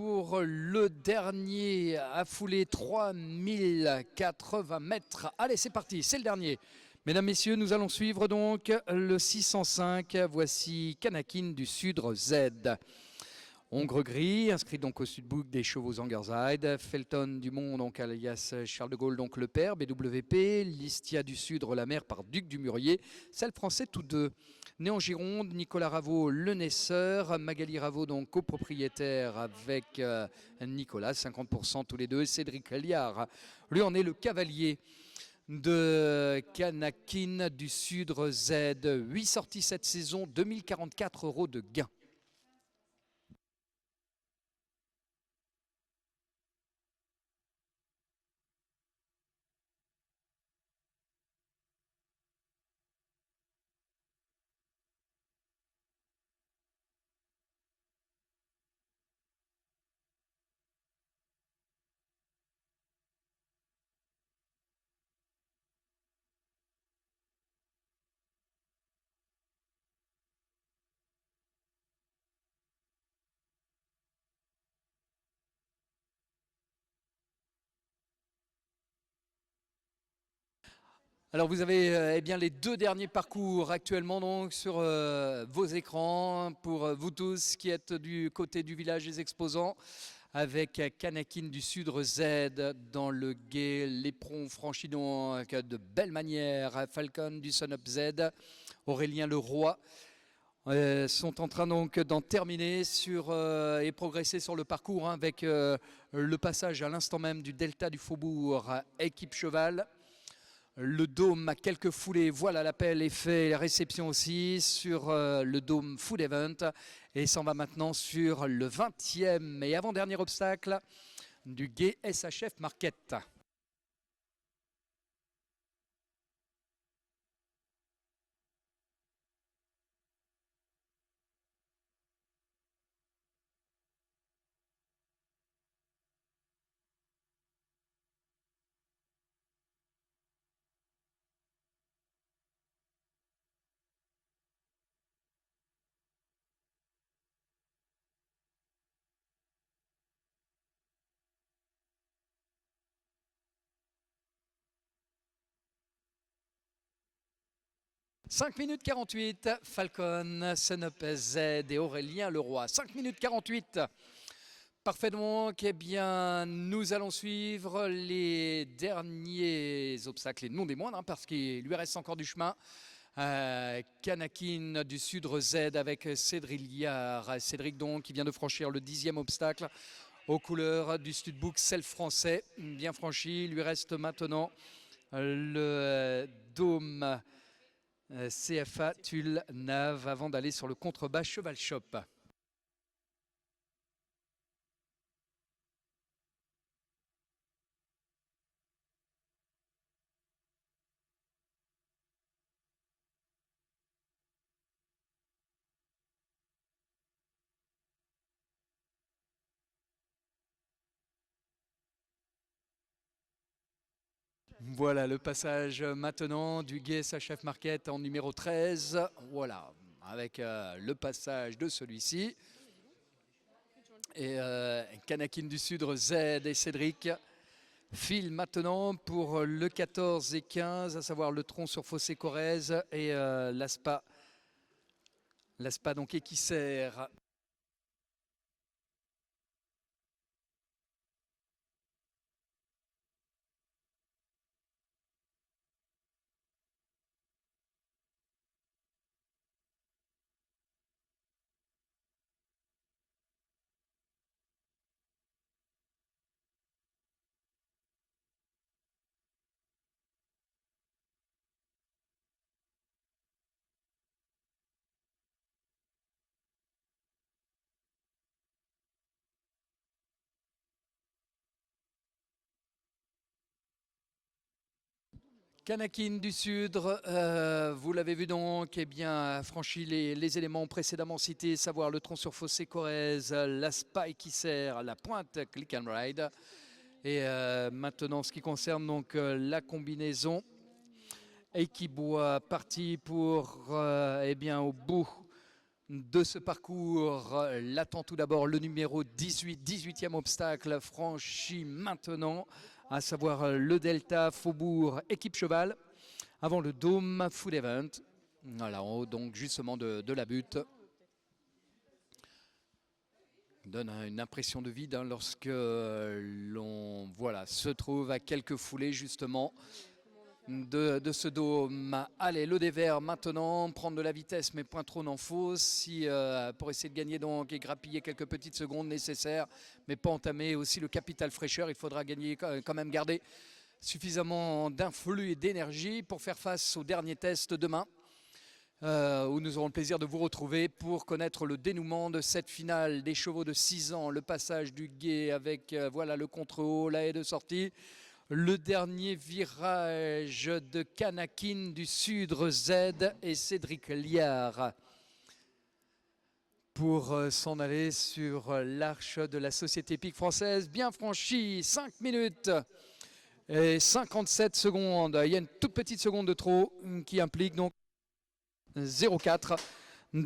pour le dernier à fouler 3080 mètres. Allez, c'est parti, c'est le dernier. Mesdames, messieurs, nous allons suivre donc le 605. Voici Kanakin du Sudre Z. Hongre gris, inscrit donc au sudbook des chevaux Zangersheide. Felton Dumont, donc alias Charles de Gaulle, donc le père, BWP. Listia du Sudre, la mère, par Duc du Mûrier. Celle français, tous deux. Né en Gironde, Nicolas Raveau, le naisseur. Magali Raveau, donc copropriétaire avec Nicolas, 50% tous les deux. Cédric Liard, lui en est le cavalier de Kanakin du Sudre Z. 8 sorties cette saison, 2044 € de gain. Alors vous avez eh bien, les deux derniers parcours actuellement donc, sur vos écrans pour vous tous qui êtes du côté du village des exposants avec Kanakin du Sudre Z dans le gué, l'éperon franchi donc de belle manière, Falcon du Sun Up Z, Aurélien Leroy. Sont en train donc d'en terminer et progresser sur le parcours avec le passage à l'instant même du Delta du Faubourg équipe cheval. Le dôme a quelques foulées, voilà l'appel est fait, la réception aussi sur le dôme Food Event et s'en va maintenant sur le 20e et avant-dernier obstacle du gué SHF Market. « 5 minutes 48, Falcon, Sunup Z et Aurélien Leroy. 5 minutes 48. Parfait donc, eh bien, nous allons suivre les derniers obstacles, et non des moindres, parce qu'il lui reste encore du chemin. Kanakin du Sudre Z avec Cédric Liard. Cédric donc qui vient de franchir le 10e obstacle aux couleurs du Studbook Self français. Bien franchi, il lui reste maintenant le dôme CFA Tulle Nave avant d'aller sur le contrebas Cheval Shop. Voilà le passage maintenant du gué SHF Market en numéro 13. Voilà, avec le passage de celui-ci. Et Kanakin du Sudre Z et Cédric filent maintenant pour le 14 et 15, à savoir le tronc sur Fossé Corrèze et l'ASPA. L'ASPA donc Équissère. Kanakin du Sudre, vous l'avez vu donc, eh bien, franchi les éléments précédemment cités, savoir le tronc sur Fossé Corrèze, l'ASPA Équissère, la pointe Click and Ride. Et maintenant, ce qui concerne donc la combinaison, Eikibois parti pour, eh bien, au bout de ce parcours. L'attend tout d'abord le numéro 18, 18e obstacle franchi maintenant, à savoir le Delta Faubourg Équipe Cheval, avant le Dôme Food Event. Voilà, en haut donc justement de la butte. Donne une impression de vide lorsque l'on se trouve à quelques foulées justement de ce dôme. Allez, le dévers maintenant, prendre de la vitesse mais point trop n'en faut, pour essayer de gagner donc et grappiller quelques petites secondes nécessaires, mais pas entamer aussi le capital fraîcheur. Il faudra gagner, quand même garder suffisamment d'influx et d'énergie pour faire face au dernier test demain. Où nous aurons le plaisir de vous retrouver pour connaître le dénouement de cette finale des chevaux de 6 ans, le passage du guet avec le contre-haut, la haie de sortie, le dernier virage de Kanakin du Sudre Z et Cédric Liard pour s'en aller sur l'arche de la Société Hippique Française. Bien franchi, 5 minutes et 57 secondes. Il y a une toute petite seconde de trop qui implique donc 0,4